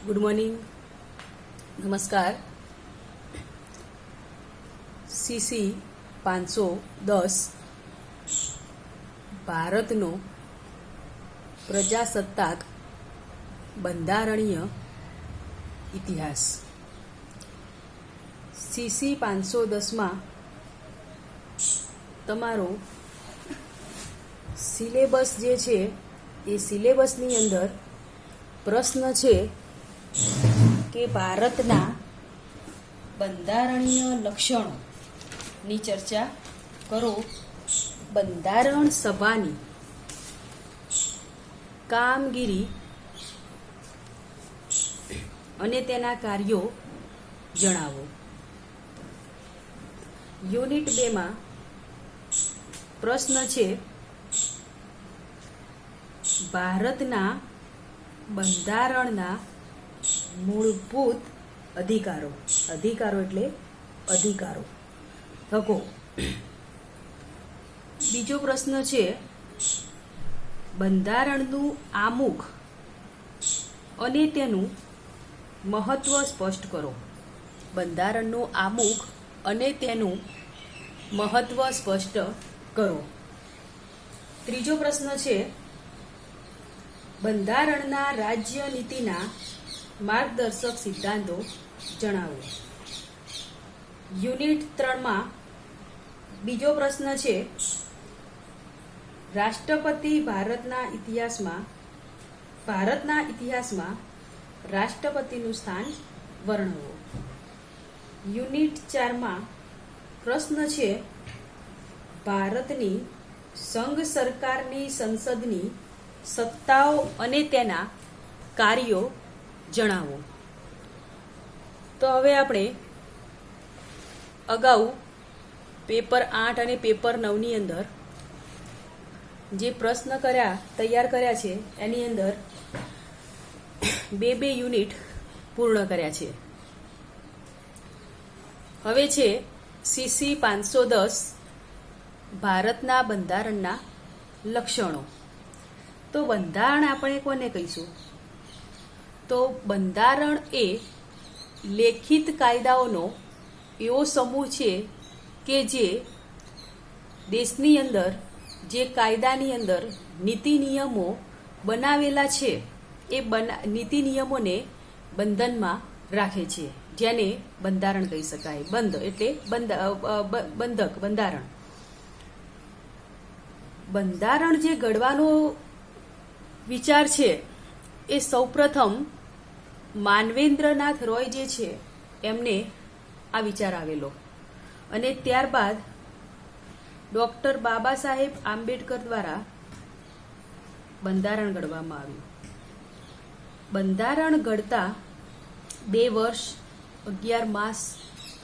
Good morning, નમસ્કાર. CC 510 ભારતનો પ્રજાસત્તાક બંધારણીય ઇતિહાસ. સીસી 510માં તમારો સિલેબસ જે છે એ સિલેબસની અંદર પ્રશ્ન છે કે ભારતના બંધારણીય લક્ષણોની ચર્ચા કરો. બંધારણ સભાની કામગીરી અને તેના કાર્યો જણાવો. યુનિટ 2માં પ્રશ્ન છે ભારતના બંધારણના મૂળભૂત અધિકારો. અધિકારો એટલે અધિકારો, હકો. બીજો પ્રશ્ન છે બંધારણનું આમુખ અને તેનું મહત્વ સ્પષ્ટ કરો. બંધારણનું આમુખ અને તેનું મહત્વ સ્પષ્ટ કરો. ત્રીજો પ્રશ્ન છે બંધારણના રાજ્ય નીતિના માર્ગદર્શક સિદ્ધાંતો જણાવો. યુનિટ 3માં બીજો પ્રશ્ન છે રાષ્ટ્રપતિ ભારતના ઇતિહાસમાં રાષ્ટ્રપતિનું સ્થાન વર્ણવો. યુનિટ 4માં પ્રશ્ન છે ભારતની સંઘ સરકારની સંસદની સત્તાઓ અને તેના કાર્યો જણાવો. તો હવે આપણે અગાઉ પેપર 8 અને પેપર 9ની અંદર જે પ્રશ્ન તૈયાર કર્યા છે એની અંદર બે યુનિટ પૂર્ણ કર્યા છે. હવે છે સીસી 510 ભારતના બંધારણના લક્ષણો. તો બંધારણ આપણે કોને કહીશું? તો બંધારણ એ લેખિત કાયદાઓનો એવો સમૂહ છે કે જે દેશની અંદર જે કાયદાની અંદર નીતિ નિયમો બનાવેલા છે એ નીતિ નિયમોને બંધનમાં રાખે છે, જેને બંધારણ કહી શકાય. બંધ એટલે બંધક. બંધારણ જે ઘડવાનો વિચાર છે એ સૌપ્રથમ માનવેન્દ્રનાથ રોય જે છે એમને આ વિચાર આવેલો અને ત્યારબાદ ડૉક્ટર બાબા સાહેબ આંબેડકર દ્વારા બંધારણ ઘડવામાં આવ્યું. બંધારણ ઘડતા 2 વર્ષ 11 માસ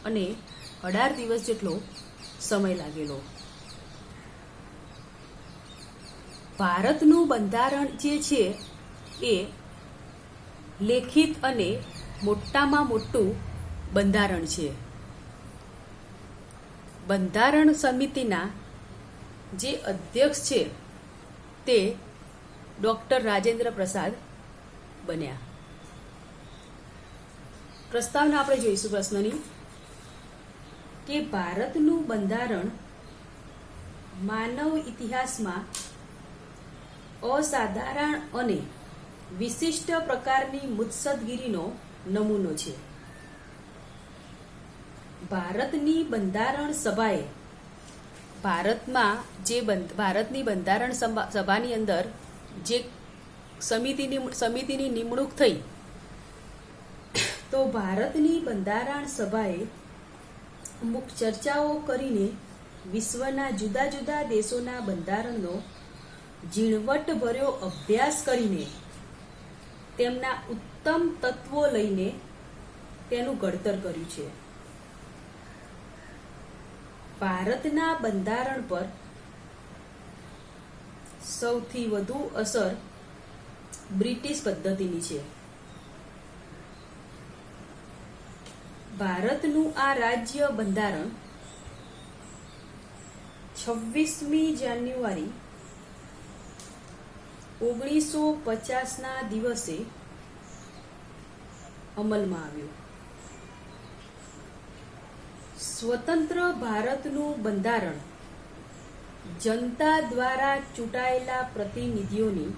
અને 18 દિવસ જેટલો સમય લાગેલો. ભારતનું બંધારણ જે છે એ લેખિત અને મોટામાં મોટું બંધારણ છે. બંધારણ સમિતિના જે અધ્યક્ષ છે તે ડૉક્ટર રાજેન્દ્ર પ્રસાદ બન્યા. પ્રસ્તાવના આપણે જોઈશું પ્રશ્નની કે ભારતનું બંધારણ માનવ ઇતિહાસમાં અસાધારણ અને વિશિષ્ટ પ્રકારની મુત્સદ્દગીરીનો નમૂનો છે. ભારતની બંધારણ સભાએ ભારતની બંધારણ સભાની અંદર જે સમિતિની નિમણૂક થઈ, તો ભારતની બંધારણ સભાએ અમુક ચર્ચાઓ કરીને વિશ્વના જુદા જુદા દેશોના બંધારણનો ઝીણવટભર્યો અભ્યાસ કરીને તેમના ઉત્તમ તત્વો લઈને તેનું ઘડતર કર્યું છે. ભારતના બંધારણ પર સૌથી વધુ અસર બ્રિટિશ પદ્ધતિની છે. ભારતનું આ રાજ્ય બંધારણ 26મી જાન્યુઆરી 1950ના દિવસે અમલમાં આવ્યો. સ્વતંત્ર ભારતનું બંધારણ જનતા દ્વારા ચૂંટાયેલા પ્રતિનિધિઓની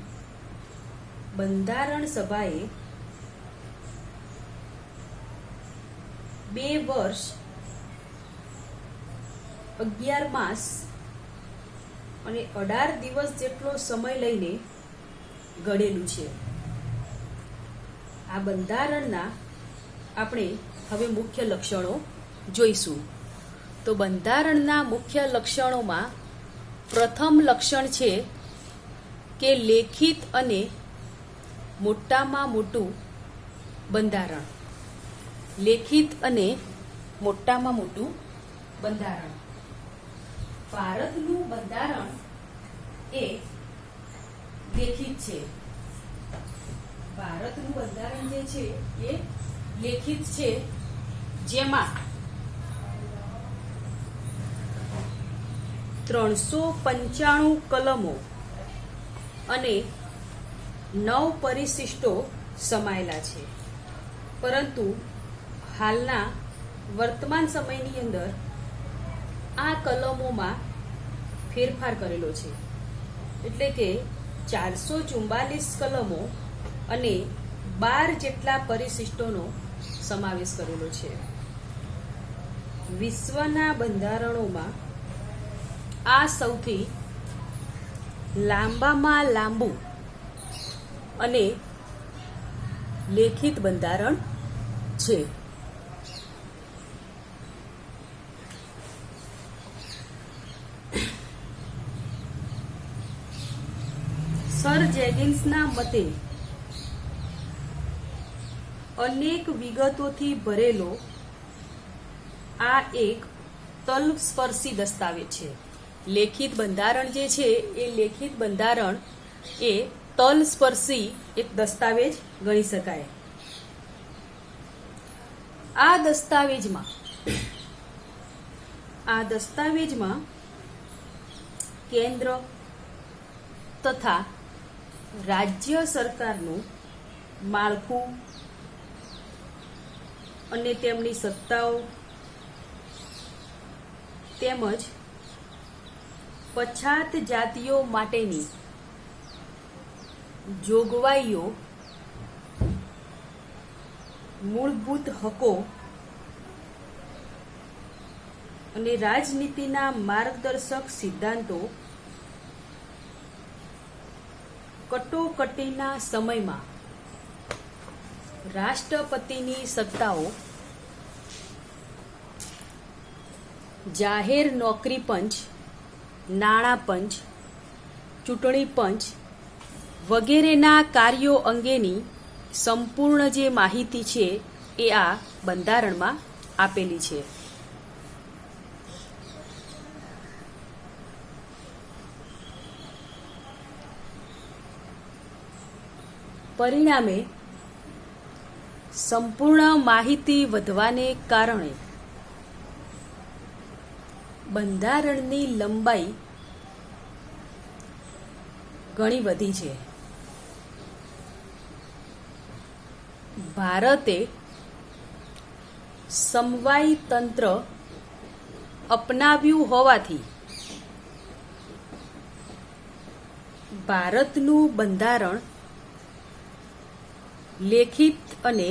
બંધારણ સભાએ 2 વર્ષ 11 માસ અને 18 દિવસ જેટલો સમય લઈને ઘડેલું છે. આ બંધારણના આપણે હવે મુખ્ય લક્ષણો જોઈશું. તો બંધારણના મુખ્ય લક્ષણોમાં પ્રથમ લક્ષણ છે કે લેખિત અને મોટામાં મોટું બંધારણ. લેખિત અને મોટામાં મોટું બંધારણ. ભારતનું બંધારણ એ લેખિત છે. ભારતનું બંધારણ જે છે એ લેખિત છે, જેમાં 395 કલમો અને 9 પરિશિષ્ટો સમાયેલા છે. પરંતુ હાલના વર્તમાન સમયની અંદર આ કલમોમાં ફેરફાર કરેલો છે. એટલે કે 444 કલમો અને 12 જેટલા પરિશિષ્ટોનો સમાવેશ કરેલો છે. વિશ્વના બંધારણોમાં આ સૌથી લાંબામાં લાંબુ અને લેખિત બંધારણ છે. સર જેગિન્સના મતે અનેક વિગતોથી ભરેલો આ એક તલસ્પર્શી દસ્તાવેજ છે. લેખિત બંધારણ જે છે એ લેખિત બંધારણ એ તલસ્પર્શી એક દસ્તાવેજ ગણી શકાય. આ દસ્તાવેજમાં કેન્દ્ર તથા રાજ્ય સરકારનું માળખું અને તેમની સત્તાઓ તેમજ પછાત જાતિઓ માટેની જોગવાઈઓ, મૂળભૂત હકો અને રાજનીતિના માર્ગદર્શક સિદ્ધાંતો કટોકટીના સમયમાં રાષ્ટ્રપતિની સત્તાઓ, જાહેર નોકરી પંચ, નાણાં પંચ, ચૂંટણી પંચ વગેરેના કાર્યો અંગેની સંપૂર્ણ જે માહિતી છે એ આ બંધારણમાં આપેલી છે. પરિણામે સંપૂર્ણ માહિતી વધવાને કારણે બંધારણની લંબાઈ ઘણી વધી છે. ભારતે સમવાયી તંત્ર અપનાવ્યું હોવાથી ભારતનું બંધારણ લેખિત અને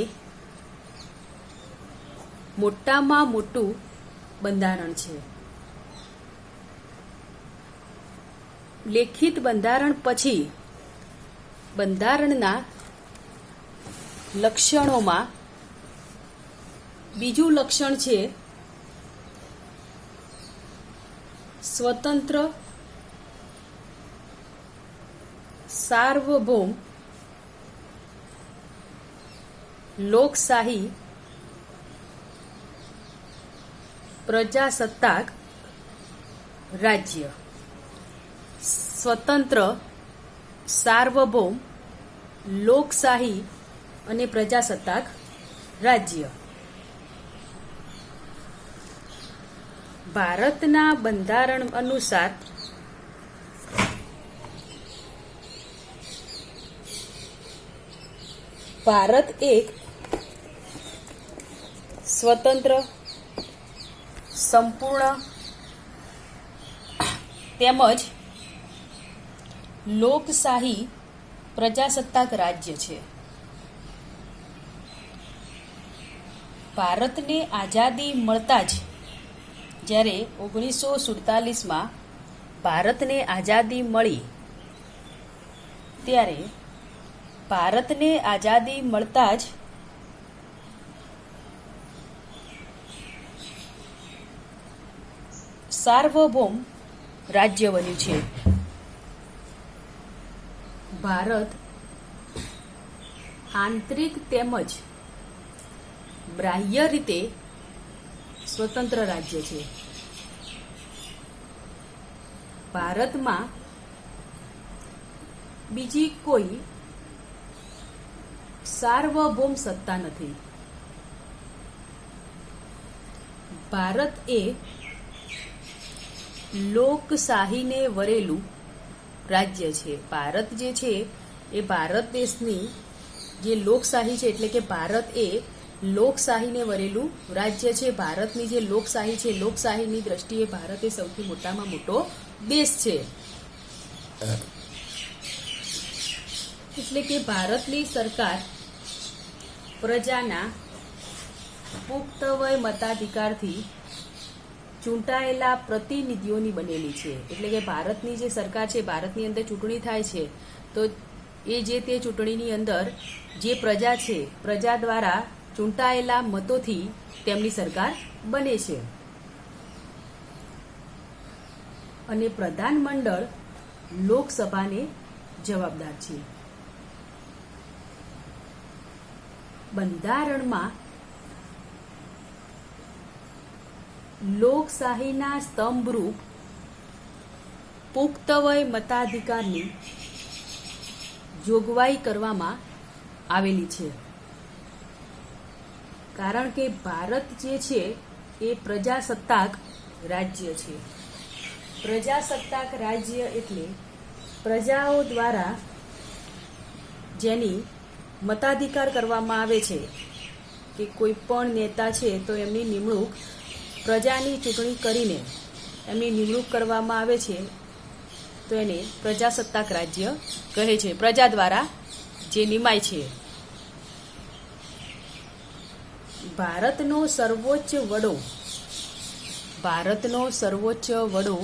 મોટામાં મોટું બંધારણ છે. લેખિત બંધારણ પછી બંધારણના લક્ષણોમાં બીજું લક્ષણ છે સ્વતંત્ર, સાર્વભૌમ, લોકશાહી, પ્રજાસત્તાક રાજ્ય. સ્વતંત્ર, સાર્વભૌમ, લોકશાહી અને પ્રજાસત્તાક રાજ્ય. ભારતના બંધારણ અનુસાર ભારત એક સ્વતંત્ર, સંપૂર્ણ તેમજ લોકશાહી પ્રજાસત્તાક રાજ્ય છે. ભારતને આઝાદી મળતા જ જ્યારે 1947માં ભારતને આઝાદી મળી ત્યારે ભારતને આઝાદી મળતા જ સાર્વભૌમ રાજ્ય બન્યું છે. ભારત આંતરિક તેમજ બાહ્ય રીતે સ્વતંત્ર રાજ્ય છે. ભારતમાં બીજી કોઈ સાર્વભૌમ સત્તા નથી. ભારત એ લોકશાહીને વરેલું રાજ્ય છે. ભારત જે છે એ ભારત દેશની જે લોકશાહી છે, એટલે કે ભારત એ લોકશાહીને વરેલું રાજ્ય છે. ભારતની જે લોકશાહી છે, લોકશાહીની દ્રષ્ટિએ ભારત એ સૌથી મોટામાં મોટો દેશ છે. એટલે કે ભારતની સરકાર પ્રજાના પુખ્ત વય મતાધિકારથી ચૂંટાયેલા પ્રતિનિધિઓની બનેલી છે. એટલે કે ભારતની જે સરકાર છે, ભારતની અંદર ચૂંટણી થાય છે, તો એ જે તે ચૂંટણીની અંદર જે પ્રજા છે, પ્રજા દ્વારા ચૂંટાયેલા મતોથી તેમની સરકાર બને છે. અને પ્રધાનમંડળ લોકસભાને જવાબદાર છે. બંધારણમાં લોકશાહીના સ્તંભરૂપ પુખ્ત વય મતાધિકારની જોગવાઈ કરવામાં આવેલી છે. કારણ કે ભારત જે છે એ પ્રજાસત્તાક રાજ્ય છે. પ્રજાસત્તાક રાજ્ય એટલે પ્રજાઓ દ્વારા જેની મતાધિકાર કરવામાં આવે છે કે કોઈ પણ નેતા છે તો એમની નિમણૂક પ્રજાની ચૂંટણી કરીને એમની નિમણૂક કરવામાં આવે છે, તો એને પ્રજાસત્તાક રાજ્ય કહે છે. પ્રજા દ્વારા જે નિમાય છે. ભારતનો સર્વોચ્ચ વડો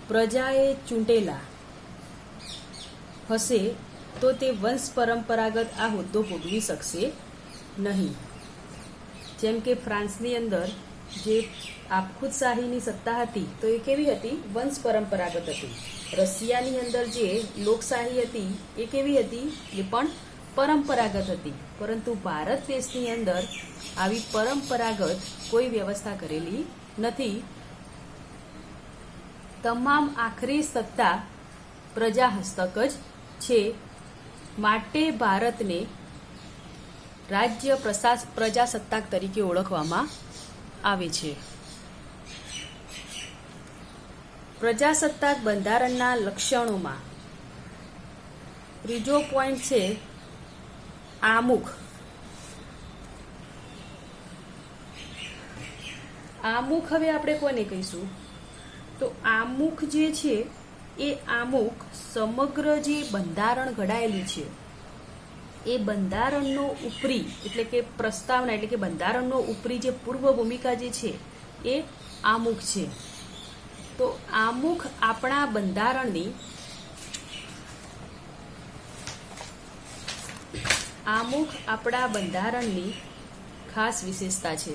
પ્રજાએ ચૂંટેલા હશે તો તે વંશ પરંપરાગત આ હોદ્દો ભોગવી શકશે નહીં. જેમ કે ફ્રાન્સની અંદર જે આપખુદશાહીની સત્તા હતી તો એ કેવી હતી? વંશ પરંપરાગત હતી. રશિયાની અંદર જે લોકશાહી હતી એ કેવી હતી? એ પણ પરંપરાગત હતી. પરંતુ ભારત દેશની અંદર આવી પરંપરાગત કોઈ વ્યવસ્થા કરેલી નથી. તમામ આખરી સત્તા પ્રજા હસ્તક જ છે. માટે ભારતને રાજ્ય પ્રજાસત્તાક તરીકે ઓળખવામાં આવે છે. પ્રજાસત્તાક બંધારણના લક્ષણોમાં ત્રીજો પોઈન્ટ છે આમુખ. આમુખ હવે આપણે કોને કહીશું? તો આમુખ જે છે એ આમુખ સમગ્ર જે બંધારણ ઘડાયેલું છે એ બંધારણનો ઉપરી એટલે કે પ્રસ્તાવના એટલે કે બંધારણનો ઉપરી જે પૂર્વ ભૂમિકા જે છે એ આમુખ છે. તો આમુખ આપણા બંધારણની ખાસ વિશેષતા છે.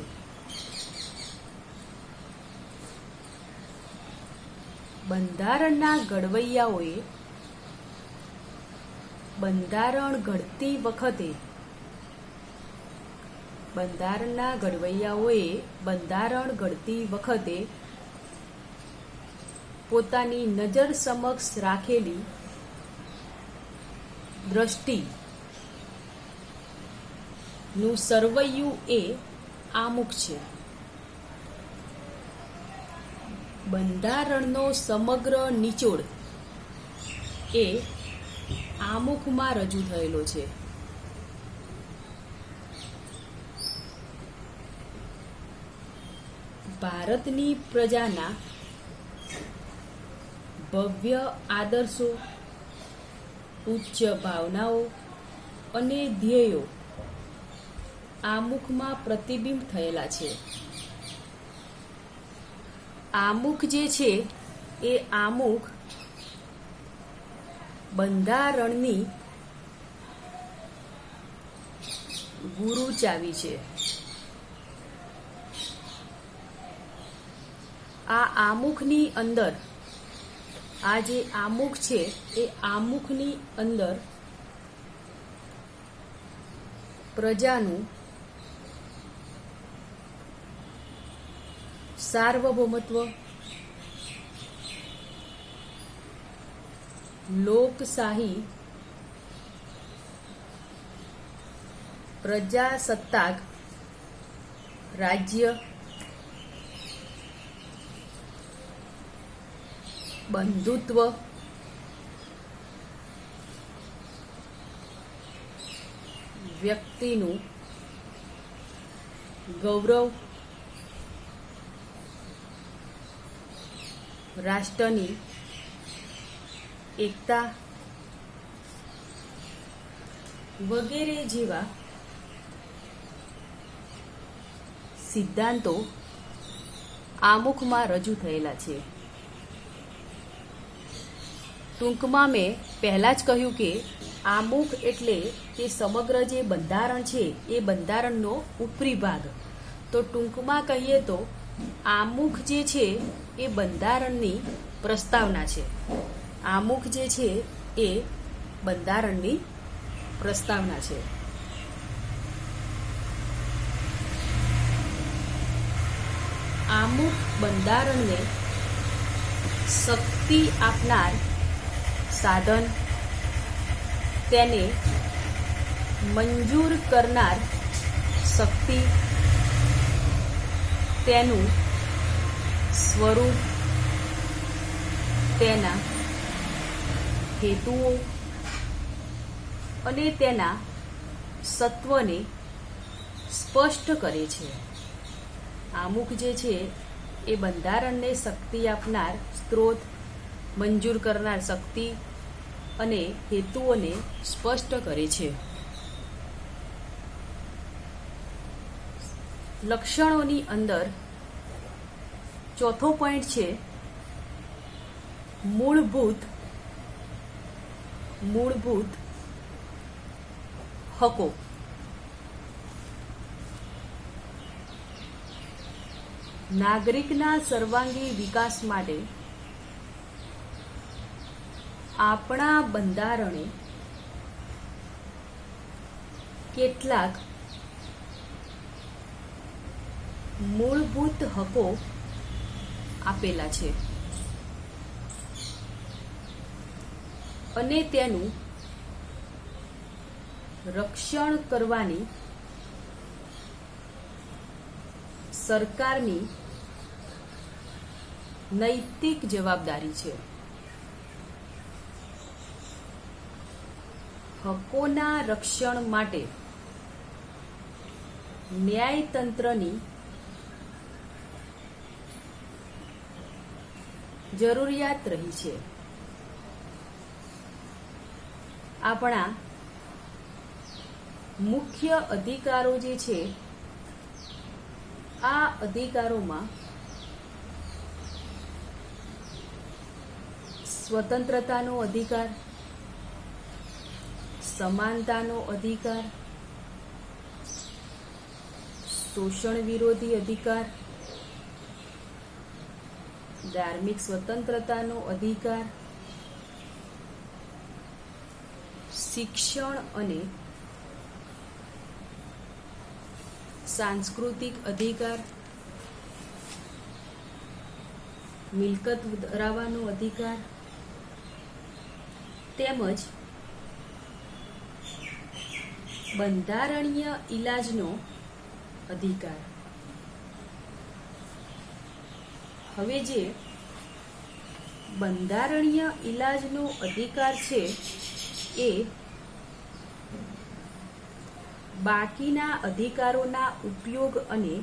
બંધારણના ઘડવૈયાઓએ બંધારણ ઘડતી વખતે પોતાની નજર સમક્ષ રાખેલી દ્રષ્ટિનું સરવૈયું એ આમુખ છે. બંધારણનો સમગ્ર નિચોડ એ આમુખમાં રજૂ થયેલો છે. ભારતની પ્રજાના ભવ્ય આદર્શો, ઉચ્ચ ભાવનાઓ અને ધ્યેયો આમુખમાં પ્રતિબિંબ થયેલા છે. આમુખ જે છે એ આમુખ બંધારણની ગુરુ ચાવી છે. આ આમુખની અંદર, આ જે આમુખ છે એ આમુખની અંદર પ્રજાનું સાર્વભૌમત્વ, લોકશાહી, પ્રજાસત્તાક રાજ્ય, બંધુત્વ, વ્યક્તિનું ગૌરવ, રાષ્ટ્રની એકતા વગેરે જેવા સિદ્ધાંતો આમુખમાં રજૂ થયેલા છે. ટૂંકમાં મેં પહેલાં જ કહ્યું કે આમુખ એટલે કે સમગ્ર જે બંધારણ છે એ બંધારણનો ઉપરી ભાગ. તો ટૂંકમાં કહીએ તો આમુખ જે છે એ બંધારણની પ્રસ્તાવના છે. આમુખ જે છે એ બંધારણની પ્રસ્તાવના છે. આમુખ બંધારણને શક્તિ આપનાર સાધન, તેને મંજૂર કરનાર શક્તિ, તેનું સ્વરૂપ, તેના હેતુઓ અને તેના સત્વને સ્પષ્ટ કરે છે. આમુખ જે છે એ બંધારણને શક્તિ આપનાર સ્ત્રોત, મંજૂર કરનાર શક્તિ અને હેતુઓને સ્પષ્ટ કરે છે. લક્ષણોની અંદર ચોથો પોઈન્ટ છે મૂળભૂત હકો. નાગરિકના સર્વાંગી વિકાસ માટે આપણા બંધારણે કેટલાક મૂળભૂત હકો આપેલા છે અને તેનું રક્ષણ કરવાની સરકારની નૈતિક જવાબદારી છે. હકોના રક્ષણ માટે ન્યાયતંત્રની જરૂરિયાત રહી છે. આપણા મુખ્ય અધિકારો જે છે આ અધિકારોમાં સ્વતંત્રતાનો અધિકાર, સમાનતાનો અધિકાર, શોષણ વિરોધી અધિકાર, ધાર્મિક સ્વતંત્રતાનો અધિકાર, શિક્ષણ અને સાંસ્કૃતિક અધિકાર, મિલકત ધરાવવાનો અધિકાર તેમજ બંધારણીય ઇલાજનો અધિકાર. હવે જે બંધારણીય ઇલાજનો અધિકાર છે એ બાકીના અધિકારોના ઉપયોગ અને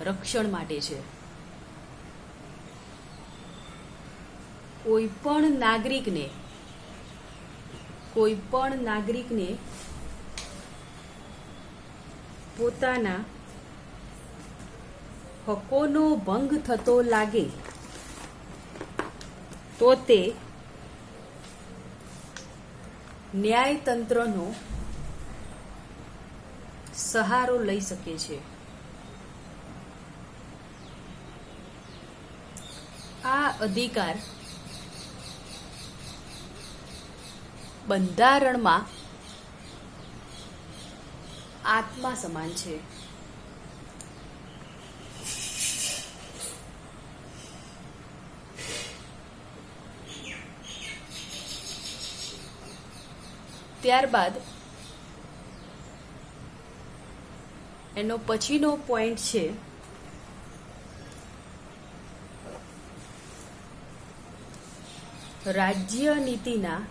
રક્ષણ માટે છે. કોઈ પણ નાગરિકને પોતાના હકોનો ભંગ થતો લાગે તો તે ન્યાયતંત્રનો સહારો લઈ શકે છે. આ અધિકાર બંધારણમાં આત્મા સમાન છે. ત્યારબાદ એનો પછીનો પોઈન્ટ છે રાજ્ય નીતિના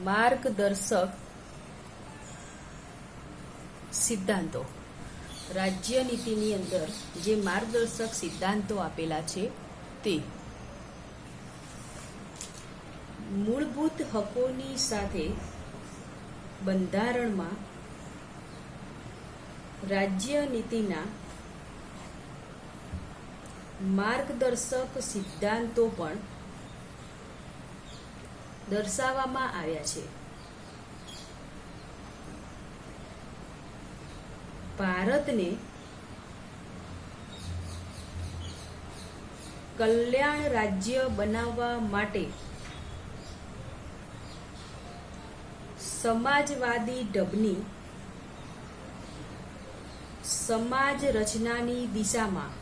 માર્ગદર્શક સિદ્ધાંતો. રાજ્યનીતિની અંદર જે માર્ગદર્શક સિદ્ધાંતો આપેલા છે તે મૂળભૂત હકોની સાથે બંધારણમાં રાજ્યનીતિના માર્ગદર્શક સિદ્ધાંતો પણ દર્શાવવામાં આવ્યા છે. ભારતને કલ્યાણ રાજ્ય બનાવવા માટે સમાજવાદી ઢબની સમાજ રચનાની દિશામાં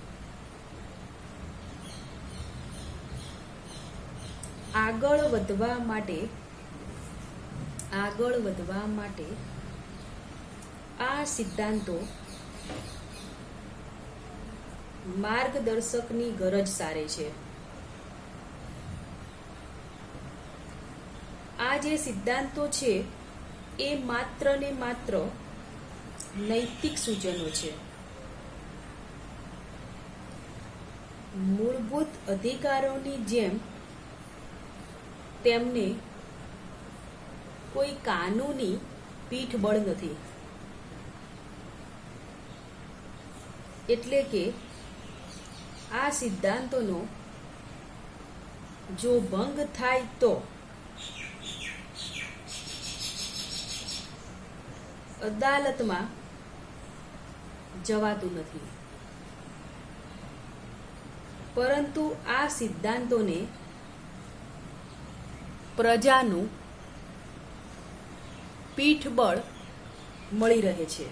આગળ વધવા માટે આ સિદ્ધાંતો માર્ગદર્શકની ગરજ સારે છે. આ જે સિદ્ધાંતો છે એ માત્ર ને માત્ર નૈતિક સૂચનો છે. મૂળભૂત અધિકારોની જેમ તેમને કોઈ કાનૂની પીઠબળ નથી. એટલે કે આ સિદ્ધાંતોનો જો ભંગ થાય તો અદાલતમાં જવાતું નથી. પરંતુ આ સિદ્ધાંતોને પ્રજાનું પીઠબળ મળી રહે છે.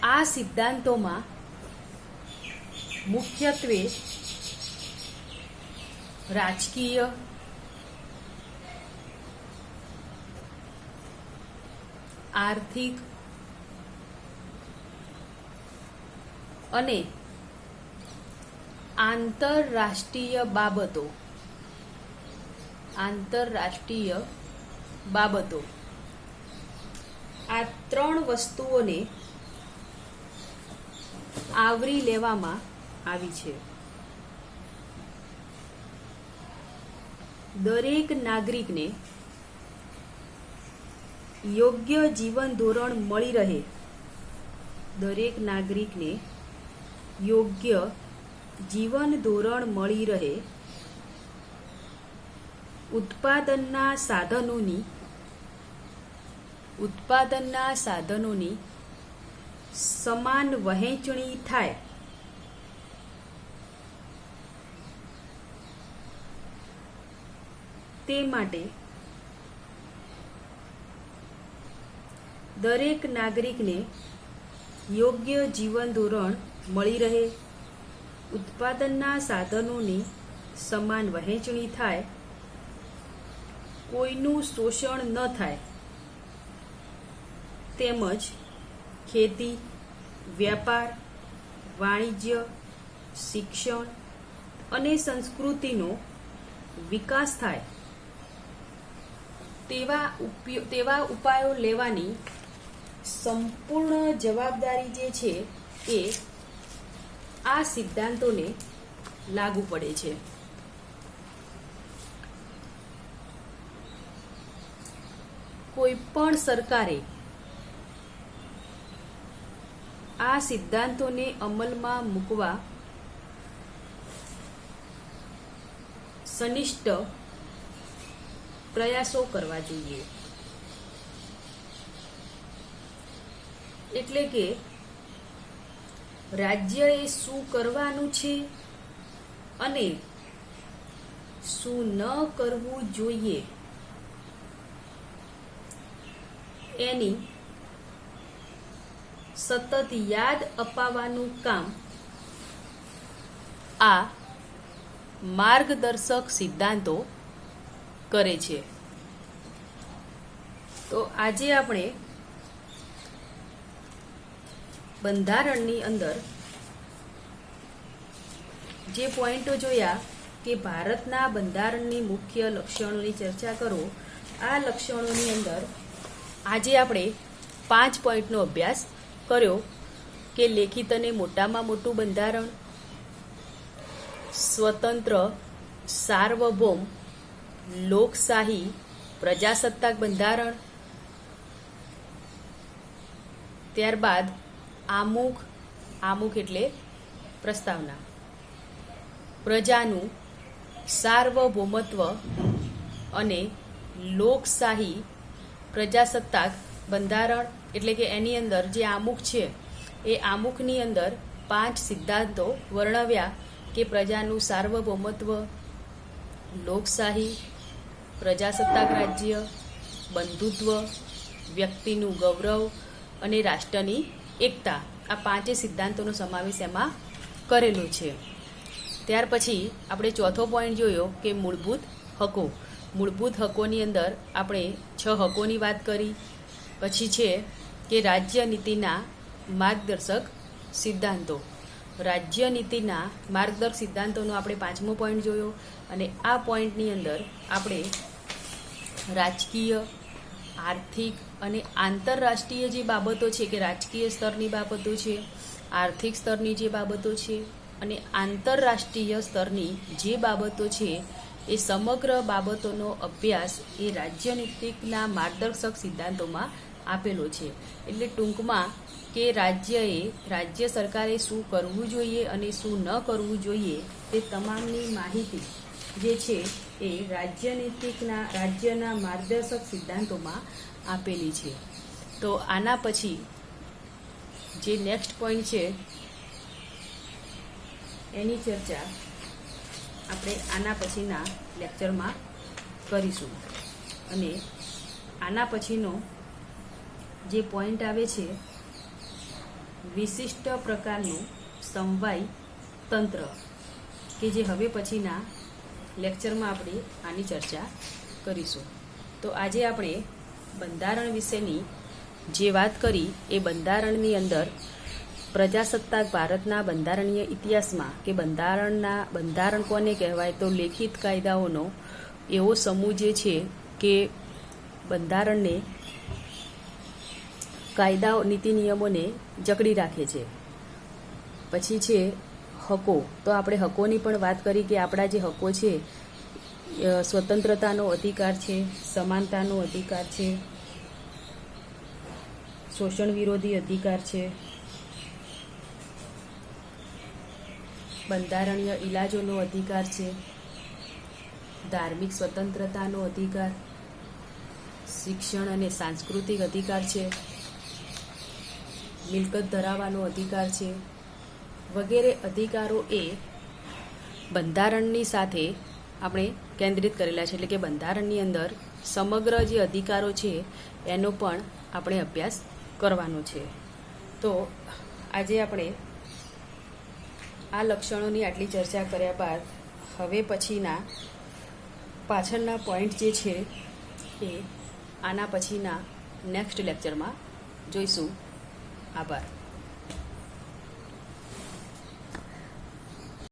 આ સિદ્ધાંતોમાં મુખ્યત્વે રાજકીય, આર્થિક અને આંતરરાષ્ટ્રીય બાબતો આ ત્રણ વસ્તુઓને આવરી લેવામાં આવી છે. દરેક નાગરિકને યોગ્ય જીવન ધોરણ મળી રહે, ઉત્પાદનના સાધનોની સમાન વહેંચણી થાય, તે માટે દરેક નાગરિકને યોગ્ય જીવન ધોરણ મળી રહે, ઉત્પાદનના સાધનોની સમાન વહેંચણી થાય, કોઈનું શોષણ ન થાય, તેમજ ખેતી, વ્યાપાર, વાણિજ્ય, શિક્ષણ અને સંસ્કૃતિનો વિકાસ થાય તેવા ઉપાયો લેવાની સંપૂર્ણ જવાબદારી જે છે એ આ સિદ્ધાંતોને લાગુ પડે છે. કોઈ પણ સરકારે આ સિદ્ધાંતોને અમલમાં મૂકવા સનિષ્ઠ પ્રયાસો કરવા જોઈએ. એટલે કે રાજ્યએ શું કરવાનું છે અને શું ન કરવું જોઈએ એની સતત યાદ અપાવવાનું કામ આ માર્ગદર્શક સિદ્ધાંતો કરે છે. તો આજે આપણે બંધારણની અંદર જે પોઈન્ટો જોયા કે ભારતના બંધારણની મુખ્ય લક્ષણોની ચર્ચા કરો. આ લક્ષણોની અંદર આજે આપણે 5 પોઈન્ટનો અભ્યાસ કર્યો કે લેખિત અને મોટામાં મોટું બંધારણ, સ્વતંત્ર, સાર્વભૌમ, લોકશાહી, પ્રજાસત્તાક બંધારણ, ત્યારબાદ આમુખ એટલે પ્રસ્તાવના, પ્રજાનું સાર્વભૌમત્વ અને લોકશાહી પ્રજાસત્તાક બંધારણ એટલે કે એની અંદર જે આમુખ છે એ આમુખની અંદર 5 સિદ્ધાંતો વર્ણવ્યા કે પ્રજાનું સાર્વભૌમત્વ, લોકશાહી, પ્રજાસત્તાક રાજ્ય, બંધુત્વ, વ્યક્તિનું ગૌરવ અને રાષ્ટ્રની એકતા. આ 5 સિદ્ધાંતોનો સમાવેશ એમાં કરેલો છે. ત્યાર પછી આપણે ચોથો પોઈન્ટ જોયો કે મૂળભૂત હકો. મૂળભૂત હકોની અંદર આપણે 6 હકોની વાત કરી. પછી છે કે રાજ્ય નીતિના માર્ગદર્શક સિદ્ધાંતો. રાજ્ય નીતિના માર્ગદર્શક સિદ્ધાંતોનો આપણે 5મો પોઈન્ટ જોયો અને આ પોઈન્ટની અંદર આપણે રાજકીય, આર્થિક અને આંતરરાષ્ટ્રીય જે બાબતો છે કે રાજકીય સ્તરની બાબતો છે, આર્થિક સ્તરની જે બાબતો છે અને આંતરરાષ્ટ્રીય સ્તરની જે બાબતો છે એ સમગ્ર બાબતોનો અભ્યાસ એ રાજ્યનીતિના માર્ગદર્શક સિદ્ધાંતોમાં આપેલો છે. એટલે ટૂંકમાં કે રાજ્ય સરકારે શું કરવું જોઈએ અને શું ન કરવું જોઈએ તે તમામની માહિતી જે છે એ રાજ્યના માર્ગદર્શક સિદ્ધાંતોમાં આપેલી છે. તો આના પછી જે નેક્સ્ટ પોઈન્ટ છે એની ચર્ચા આપણે આના પછીના લેક્ચરમાં કરીશું. અને આના પછીનો જે પોઈન્ટ આવે છે વિશિષ્ટ પ્રકારનું સમવાય તંત્ર, કે જે હવે પછીના લેક્ચરમાં આપણે આની ચર્ચા કરીશું. તો આજે આપણે બંધારણ વિશેની જે વાત કરી એ બંધારણની અંદર પ્રજાસત્તાક ભારતના બંધારણીય ઇતિહાસમાં કે બંધારણ કોને કહેવાય તો લેખિત કાયદાઓનો એવો સમૂહ જે છે કે બંધારણને કાયદાઓ નીતિ નિયમોને જકડી રાખે છે. પછી છે હકો. તો આપણે હકોની પણ વાત કરી કે આપણા જે હકો છે સ્વતંત્રતાનો અધિકાર છે, સમાનતાનો અધિકાર છે, શોષણ વિરોધી અધિકાર છે, બંધારણીય ઇલાજોનો અધિકાર છે, ધાર્મિક સ્વતંત્રતાનો અધિકાર, શિક્ષણ અને સાંસ્કૃતિક અધિકાર છે, મિલકત ધરાવવાનો અધિકાર છે, વગેરે અધિકારો એ બંધારણની સાથે આપણે કેન્દ્રિત કરેલા છે. એટલે કે બંધારણની અંદર સમગ્ર જે અધિકારો છે એનો પણ આપણે અભ્યાસ કરવાનો છે. તો આજે આપણે આ લક્ષણોની આટલી ચર્ચા કર્યા બાદ હવે પછીના પાછળના પોઈન્ટ જે છે એ આના પછીના નેક્સ્ટ લેક્ચરમાં જોઈશું. આભાર.